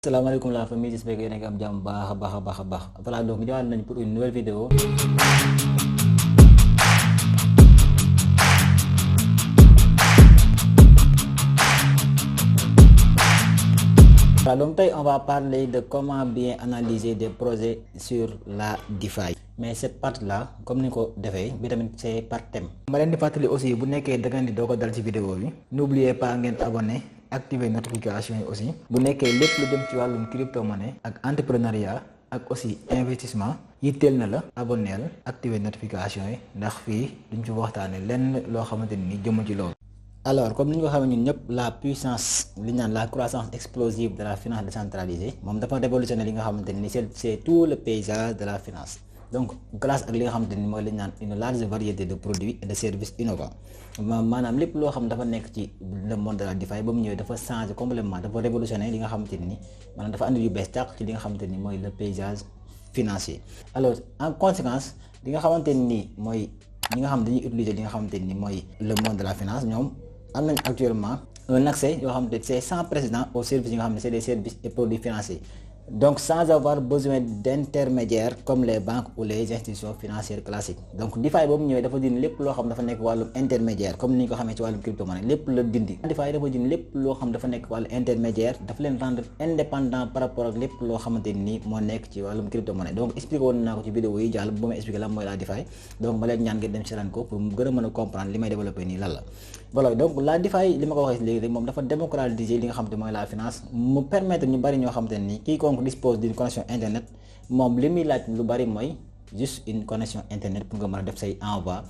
Assalamualaikum la famille, j'espère que yéen a ngi am jàmm baax. Voilà, donc ñëwaat nañ pour une nouvelle vidéo. Voilà, donc tey on va parler de comment bien analyser des projets sur la DeFi. Mais cette partie là, comme ni ko defee bi tamit c'est par thème. Ma leen di fàttali aussi bu nekkee da ngeen di doog a dal ci vidéo bi, n'oubliez pas ngeen abonné, activer notification yi aussi. Bu nekkee lépp lu jëm ci wàllum crypto-monnaie ak entrepreneuriat ak aussi investissement yitteel na la, abonneel, activer notification yi ndax fii duñ ci waxtaane lenn loo xamante ni jëmu ci loolu. Alors comme ni ñu ko xamee ñun ñëpp, la puissance li ñu naan la croissance explosive de la finance décentralisée moom dafa révolutionner li nga xamante ni c'est tout le paysage de la finance. Donc grâce ak li nga xamante ni mooy li ñu naan une large variété de produits et de services innovants maanaam lépp loo xam dafa nekk ci le monde de la DeFi ba mu ñëwee dafa changer complètement, dafa révolutionner li nga xamante ni maanaam dafa andi yu bees tàq ci li nga xamante ni mooy le paysage financier. Alors en conséquence li nga xamante ni mooy ñi nga xam dañuy utiliser li nga xamante ni mooy le monde de la finance ñoom am nañ actuellement un accès yoo xam ne c'est sans précédent aux services yi nga xam ne c'est des services et produits financiers, donc sans avoir besoin d'intermédiaires comme les banques ou les institutions financières classiques. Donc DeFi boobu ñëwee dafa dindi lépp loo xam dafa nekk wàllum intermédiaire comme ni ñu ko xamee ci wàllum crypto-monnaie, lépp la dindi. DeFi dafa dindi lépp loo xam dafa nekk wàllu intermédiaire, dafa leen rendre indépendant par rapport ak lépp loo xamante ni moo nekk ci wàllum crypto-monnaie. Donc expliqué woon naa ko ci vidéo yi jàll bu ma expliqué lan mooy la DeFi, donc ma leen ñaan ngeen dem seetaan ko pour mu gën a mën a comprendre li may développé nii lan la. Voilà, donc la DeFi li ma ko waxee léegi rek moom dafa démocratiser li nga xamante mooy la finance, mu permettre ñu bari ñoo xamante ni quiconque dispose d'une connexion internet moom li muy laaj lu bari mooy juste une connexion internet pour nga mën a def say envoi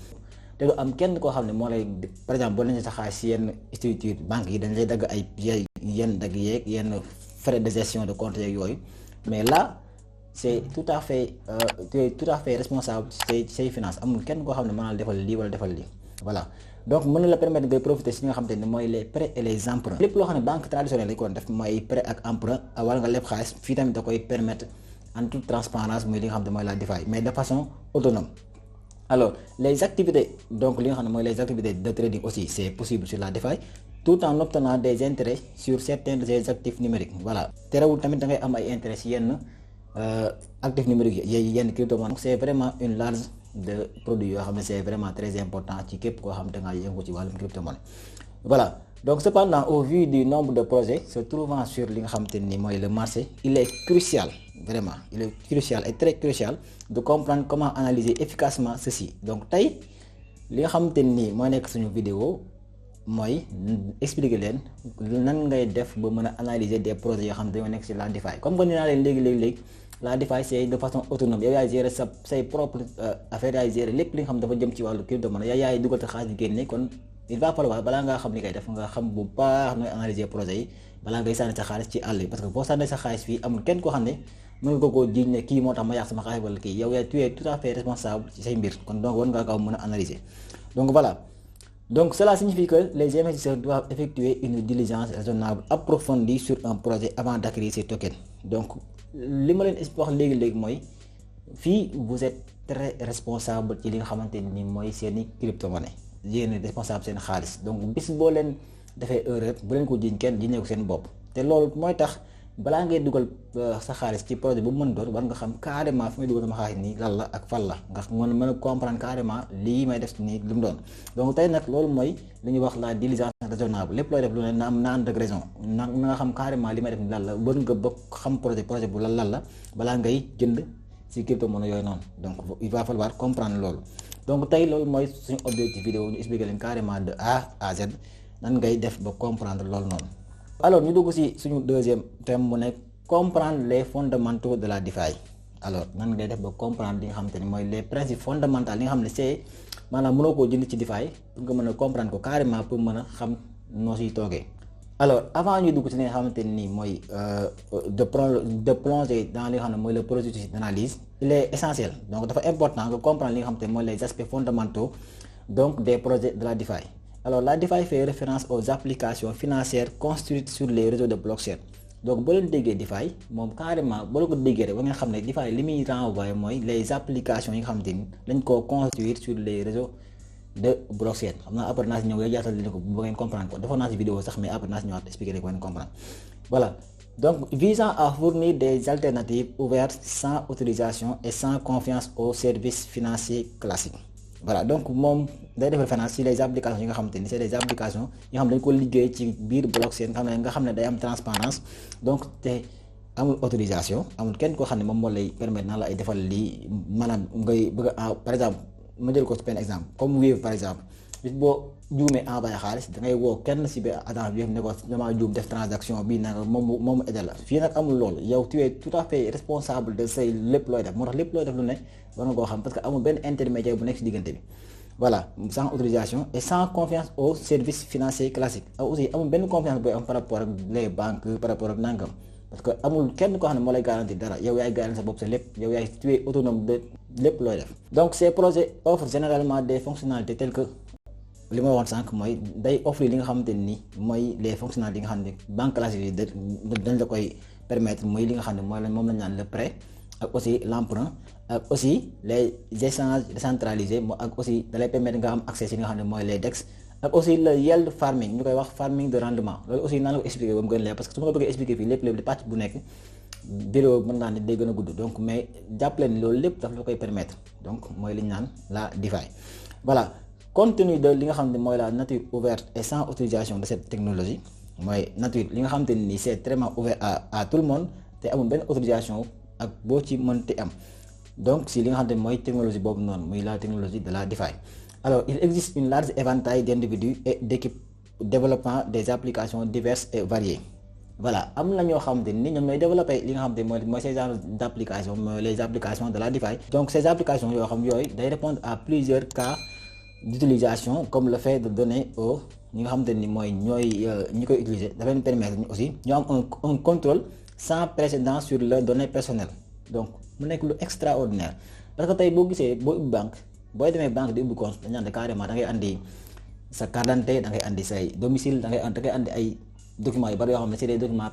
te du am kenn koo xam ne moo lay, par exemple boo leen sa xaalis si yenn structure banque yi dañ lay dagg ay yenn dagg yeeg yenn frais de gestion de compte yeeg yooyu, mais là c'est tout à fait responsable ci say finance. Amul kenn koo xam ne mën na la defal lii wala defal lii. Voilà, donc mën na la permettre ngay profiter si nga xamante ne mooy les prêts et les emprunts. Lépp loo xam ne banque traditionnelle lañ ko doon def mooy prêt ak emprunt wala nga leb xaalis, fii tamit da koy permettre en toute transparence muy li nga xam ne mooy la DeFi, mais de façon autonome. Alors les activités, donc li nga xam ne mooy les activités de trading aussi c'est possible sur la DeFi tout en obtenant des intérêts sur certains de ces actifs numériques. Voilà, terewul tamit da ngay am ay intérêts si yenn actifs numériques yi yenn crypto-monnaie. C'est vraiment une large de produits yoo xam ne c'est vraiment très important ci képp koo xam ne dangaa yëngu ci wàllum crypto-monnaie. Voilà, donc cependant au vu du nombre de projets se trouvant sur li nga xamante ni mooy le marché, il est crucial, vraiment il est crucial et très crucial de comprendre comment analyser efficacement ceci. Donc tey li nga xamante ni mooy nekk suñu vidéo mooy expliquer leen nan ngay def ba mën a analyser des projets yoo xam ne dañoo nekk ci la DeFi. Comme que dinaa leen léegi la DeFi c'est de façon autonome, yow yaay gérer say propre affaire, yaay gérer lépp li nga xam dafa jëm ci wàllu crypto-monnaie, yaay dugal sa xaalis di génne. Kon il va falloir balaa ngaa xam li ngay def nga xam bu baax nooy analyser projet yi balaa ngay sànni sa xaalis ci àll yi, parce que boo sànnee sa xaalis fii amul kenn koo xam ne mën nga koo jiiñ ne kii moo tax ma yàq sama xaalis wala kii, yow yaay tu es tout à fait responsable ci say mbir, kon donc war ngaa gaaw mën a analyser. Donc voilà, donc cela signifie que les investisseurs doivent effectuer une diligence raisonnable approfondie sur un projet avant d'acquérir ces tokens. Donc li ma leen wax léegi mooy fii vous êtes très responsable ci li nga xamante ni mooy seeni crypto-monnaie, yéen responsable seen xaalis. Donc bis boo leen defee erreur bu leen ko jiiñ kenn, jiiñee ko seen bopp. Te loolu mooy tax balaa ngay dugal sa xaalis ci projet bu mu mën doon war nga xam carrément fi may dugal sama xaalis nii lan la ak fan la, nga mën a comprendre carrément lii may def nii lu mu doon. Donc tey nag loolu mooy li ñuy wax la diligence raisonnable. Lépp looy def lu ne na ànd ak raison, na nga xam carrément li may def ni lan la, war nga ba xam projet bu lan la balaa ngay jënd ci crypto-monnaie yooyu noonu. Donc il va falloir comprendre loolu. Donc tey loolu mooy suñu objectif vidéo, ñu expliquer leen carrément de A à Z nan ngay def ba comprendre loolu noonu. Alors ñu dugg ci suñu deuxième thème mu nekk comprendre les fondamentaux de la DeFi. Alors nan ngay def ba comprendre li nga xamante ni mooy les principes fondamentaux li nga xam ne c'est maanaam mënoo koo jënd ci DeFi pour nga mën a comprendre ko carrément pour mën a xam noo siy toogee. Alors avant ñuy dugg ci li nga xamante ni mooy de plonger dans li nga xam ne mooy le processus d'analyse, il est essentiel, donc dafa important nga comprendre li nga xamante ni mooy les aspects fondamentaux donc des projets de la DeFi. Alors la DeFi fait référence aux applications financières construites sur les réseaux de blockchain. Donc boo leen déggee DeFi moom carrément boo la ko déggee rek ba nga xam ne DeFi li muy renvoyer mooy les applications yi nga xamante ni dañ koo construire sur les réseaux de blockchain. Xam naa après naa si ñëw yaatal leen ko ba ngeen comprendre ko, defoon naa si vidéo sax mais après naa si ñëwaat expliquer rek ba ngeen comprendre. Voilà, Donc, visant à fournir des alternatives ouvertes sans autorisation et sans confiance aux services financiers classiques. Voilà, donc moom day def référence ci les applications yi nga xamante ni c'est des applications yoo xam ne dañ ko liggéey ci biir blockchain nga xam ne day am transparence donc te amul autorisation amul kenn koo xam ne moom moo lay permettre na la ay defal lii maanaam ngay bëgg a par exemple ma jël ko ci benn exemple comme Wave par exemple bis boo juumee envoyé xaalis da ngay woo kenn ci biir agence bi ne ko damaa juum def transaction bii nag moom aidé la fii nag amul loolu yow tu es tout à fait responsable de say lépp looy def moo tax lépp looy def lu ne war nga koo xam parce que amul benn intermédiaire bu nekk ci diggante bi voilà sans autorisation et sans confiance aux services financiers classiques aussi amul benn confiance booy am par rapport ak les banques par rapport ak nangam parce que amul kenn koo xam ne moo lay garantir dara yow yaay garantir sa bopp sa lépp yow yaay tu es autonome de lépp looy def. Donc ces projets offrent généralement des fonctionnalités telles que li ma waxoon sànq mooy day offrir li nga xamante ni mooy les fonctionnalités yi nga xam ne banque classique yi dañ la koy permettre mooy li nga xam ne mooy moom lañ naan le prêt ak aussi l'emprunt ak aussi les échanges décentralisés ak aussi da lay permettre nga am accès ci li nga xam ne mooy les DEX ak aussi le yield farming ñu koy wax farming de rendement loolu aussi naa la ko expliquer ba mu gën leer parce que su ma ko bëggee expliquer fii lépp di pàcc bu nekk vidéo mën naa ne day gën a gudd donc mais jàppale ni loolu lépp daf la koy permettre donc mooy li ñu naan la DeFi. Voilà, compte tenu de li nga xam ne mooy la nature ouverte et sans autorisation de cette technologie mooy nature li nga xamante ni c'est vraiment ouvert à tout le monde te amul benn autorisation ak boo ci mënti am donc si li nga xam ne mooy technologie boobu noonu muy la technologie de la DeFi. Alors, il existe une large éventail d'individus et d'équipes développant des applications diverses et variées. Voilà, am na ñoo xamante ni ñoom ñooy développer li nga xamante mooy ces genres d'applications mooy les applications de la DeFi. Donc ces applications yoo xam yooyu day répondre à plusieurs cas d'utilisation comme le fait de donner aux ñi nga xamante ni mooy ñi koy utiliser dafa leen permettre ñu aussi ñu am un contrôle sans précédent sur leurs données personnelles. Donc mu nekk lu extraordinaire parce que tey boo gisee boo ubbi banque booy demee banque di ubbi compte dañu naan carrément da ngay andi sa carte d'identité da ngay andi say domicile da ngay andi ay documents yu bari yoo xam ne c'est des documents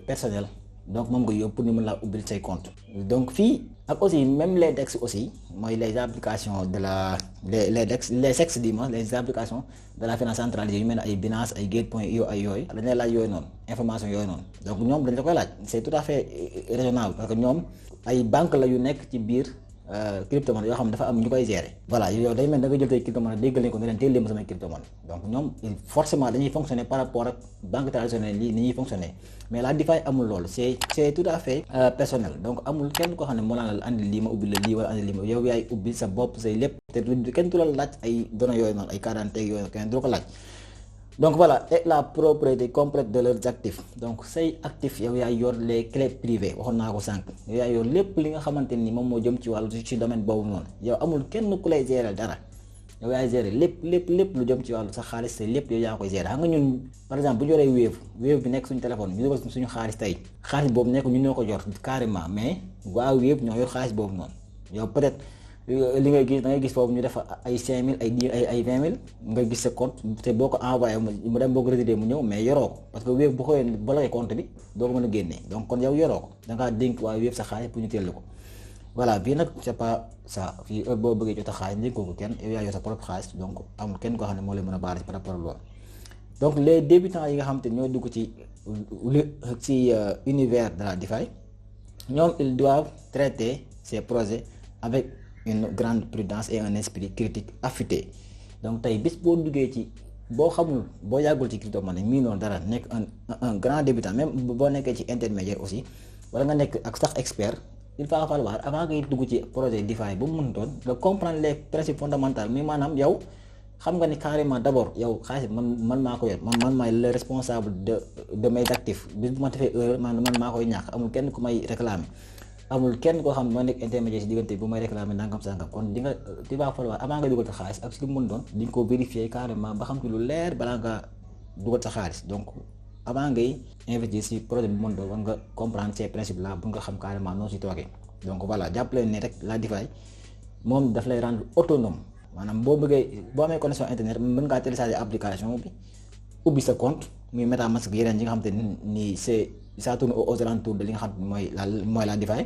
personnels donc moom nga yóbbu pour ñu mën laa ubbil say compte. Donc fii ak aussi même les DEX aussi mooy les applications de la les DEX les SEX dis-moi les applications de la finance centralisée yu mel ne ay Binance ay Gate.io ay yooyu dañ lay laaj yooyu noonu information yooyu noonu donc ñoom dañ la koy laaj c'est tout à fait raisonnable parce que ñoom ay banque la yu nekk ci biir. Cryptomonnaie yoo xam ne dafa am ñu koy gérer. Voilà yow day mel da nga jël tey cryptomonnaie déggal leen ko ne leen teel leen ma samay cryptomonnaie donc ñoom forcément dañuy fonctionner par rapport ak banque traditionnelle yi ni ñuy fonctionner mais la DeFi amul loolu c'est tout à fait personnel donc amul kenn koo xam ne moo naan la andi lii ma ubbi la lii wala andi lii ma yow yaay ubbi sa bopp say lépp te kenn du la laaj ay données yooyu noonu ay carte d'identité yooyu kenn du ko laaj. Donc voilà, et la propriété complète de leurs actifs. Donc say actifs yow yaay yor les clés privées waxoon naa ko sànq yow yaay yor lépp li nga xamante ni moom moo jëm ci wàllu ci domaine boobu noonu yow amul kenn ku lay gérer dara yow yaay gérer lépp lu jëm ci wàllu sa xaalis say lépp yow yaa koy gérer xam nga ñun par exemple bu ñu yoree Wave bi nekk suñu téléphone ñu dugal suñu xaalis tey xaalis boobu nekk ñun ñoo ko yor carrément mais waa Wave ñoo yor xaalis boobu noonu yow peut-être li ngay gis da ngay gis foofu ñu def ay 5000 ay 20000 nga gis sa compte te boo ko envoyé mu dem boo ko retiré mu ñëw mais yoroo ko parce que Wave bu xoolee bloqué compte bi doo ko mën a génnee donc kon yow yoroo ko da ngaa dénk waa Wave sa xaalis pour ñu teel ko voilà bii nag c'est pas ça fii boo bëggee jot a xaalis dénkoo ko kenn yow yaa yor sa propre xaalis donc amul kenn koo xam ne moo lay mën a baal par rapport ak loolu donc les débutants yi nga xam te ñoo dugg ci univers de la DeFi ñoom ils doivent traiter ces projets avec une grande prudence et un esprit critique affûté donc tey bis boo duggee ci boo xamul boo yàggul ci cryptomonnaie mii noonu dara nekk un grand débutant même boo nekkee ci intermédiaire aussi wala nga nekk ak sax expert il va falloir avant ngay dugg ci projet DeFi bu mu mën doon nga comprendre les principes fondamentaux mais maanaam yow xam nga ni carrément d'abord yow xaalis man maa ko yor man maay le responsable de mes actifs bis bu ma defee erreur man maa koy ñàkk amul kenn ku may réclamer. amul kenn koo xam ne moo nekk intermédiaire ci diggante bu may réclamer nangam sangam kon di nga il va falloir avant nga dugal sa xaalis ak si lu mu mën doon di nga ko vérifier carrément ba xam ci lu leer balaa nga dugal sa xaalis donc avant ngay investir ci projet bu mën doon war nga comprendre ces principes là bu nga xam carrément noo si toogee donc voilà jàppale ne rek la DeFi moom daf lay rendre autonome maanaam boo amee connexion internet mën ngaa télécharger application bi ubbi sa compte muy MetaMask yeneen yi nga xam te ni ça tourne aux alentours de li nga xam mooy la DeFi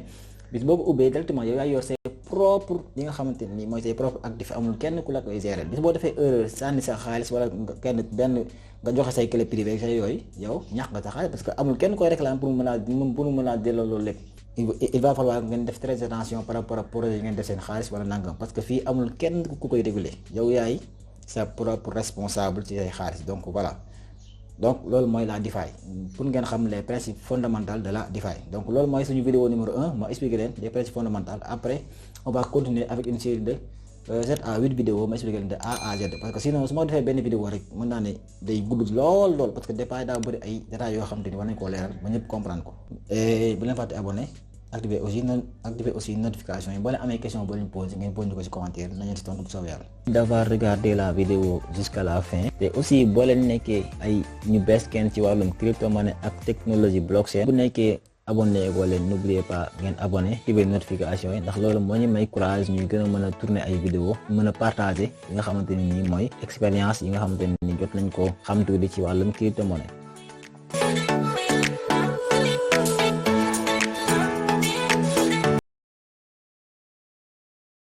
bis boobu ubbee directement yow yaa yor say propre li nga xamante ni mooy say propre actif amul kenn ku la koy gérer bis boo defee erreur sànni sa xaalis wala benn nga joxe say clé privée say yooyu yow ñàkk nga sa xaalis parce que amul kenn koy réclamer pour mu mën a delloo loolu lépp. il va falloir ngeen def très attention par rapport ak projet yi ngeen def seen xaalis wala nangam parce que fii amul kenn ku koy réguler yow yaay sa propre responsable ci say xaalis donc voilà. donc loolu mooy la DeFi pour ngeen xam les principes fondamentaux de la DeFi donc loolu mooy suñu vidéo numéro 1 ma expliqué leen les principes fondamentaux après on va continuer avec une série de 7 à 8 vidéos ma expliqué leen de A à Z parce que sinon su ma defee benn vidéo rek mën naa ne day gudd lool parce que DeFi daa bëri ay détails yoo xam te ni war nañ koo leeral ba ñëpp comprendre ko et bu leen fàtte abonné activer aussi notification yi boo leen amee question boo leen posé ngeen posé ko ci commentaire nañu ci tontu bu soobee yàlla d'avoir regardé la vidéo jusqu'à la fin te aussi boo leen nekkee ay ñu bees kenn ci wàllum crypto-monnaie ak technologie blockchain bu nekkee abonné goo leen n'oubliez pas ngeen abonné activer notification yi ndax loolu moo ñu may courage ñuy gën a mën a tourner ay vidéo mën a partager yi nga xamante ni nii mooy expérience yi nga xamante ni jot nañ ko xam tuuti ci wàllum crypto-monnaie